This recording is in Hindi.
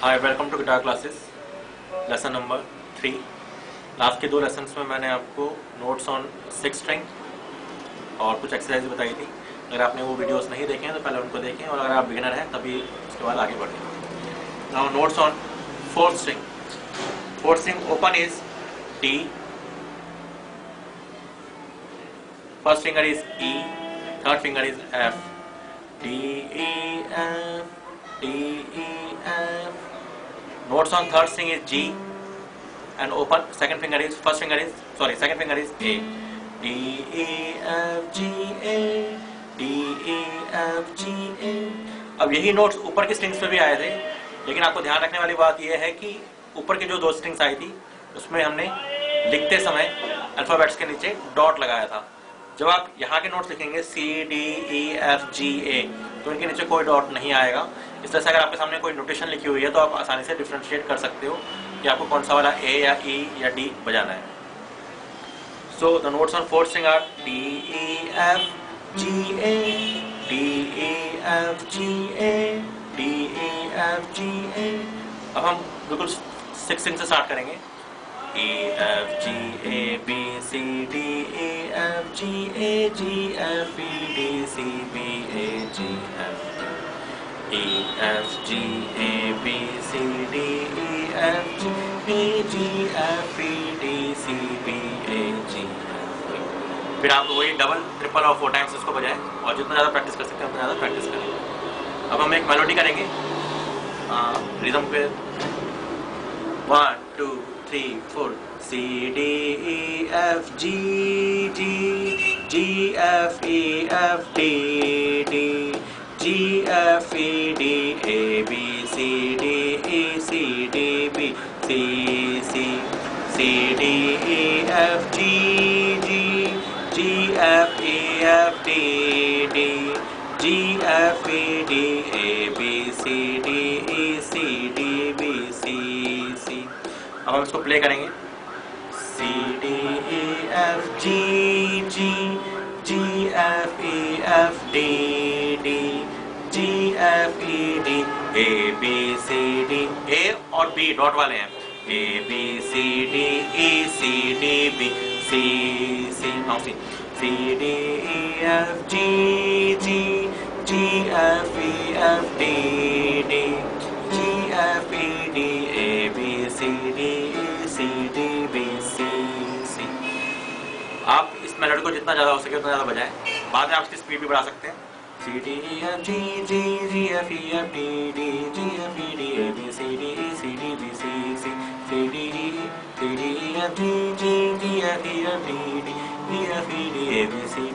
Hi, welcome to guitar classes. Lesson number 3। Last के 2 लेसन्स में मैंने आपको नोट्स ऑन 6 स्ट्रिंग और कुछ एक्सरसाइज बताई थी। अगर आपने वो वीडियोस नहीं देखे हैं तो पहले उनको देखें, और अगर आप बिगिनर हैं तभी उसके बाद आगे बढ़ें। Now notes on 4th string. 4th string open is D, first finger is E, third finger is F, D E F, D E F. Notes on third string is G and open. Second finger is A. D E F G A, D E F G A. अब यही नोट्स ऊपर की स्ट्रिंग्स पे भी आए थे, लेकिन आपको ध्यान रखने वाली बात यह है कि ऊपर की जो 2 स्ट्रिंग्स आई थी उसमें हमने लिखते समय अल्फाबेट्स के नीचे डॉट लगाया था। जब आप यहाँ के नोट्स लिखेंगे C D E F G A तो इनके नीचे कोई डॉट नहीं आएगा। इस तरह से अगर आपके सामने कोई नोटेशन लिखी हुई है तो आप आसानी से डिफ्रेंशिएट कर सकते हो कि आपको कौन सा वाला A या E या D बजाना है। So the notes on 4th string are D E F G A, D E F G A, D E F G A। अब हम बिल्कुल 6th स्ट्रिंग से स्टार्ट करेंगे। E F G A B C D E F G A G F E D C B A G F E F G A B C D E F G A G F E D C B A G F E। फिर आप वही डबल ट्रिपल और 4 टाइम्स इसको बजाएं, और जितना ज़्यादा प्रैक्टिस कर सकते हैं उतना ज़्यादा प्रैक्टिस करें। अब हम एक मेलोडी करेंगे रिदम पे। 1 2 3 4 C D E F G G G F E F D D G F E D A B C D E C D B C C C D E F G G G F E F D D G F E D A B C D E C D B C C। अब हम इसको प्ले करेंगे। C D E F G G G F E F D D G F E D A B C D। A और B डॉट वाले हैं। A B C D E C D B C C। Now C C D E F G G G F E F D D G F E D A B C D E C D B C C। आप इस मेलोडी को जितना ज़्यादा हो सके उतना ज़्यादा बजाएं। बाद में आप इसकी स्पीड भी बढ़ा सकते हैं। C D E F G G G F E F D D G F E D A B C D E C D B C C C D E F G G G F E F D D E F E D A B C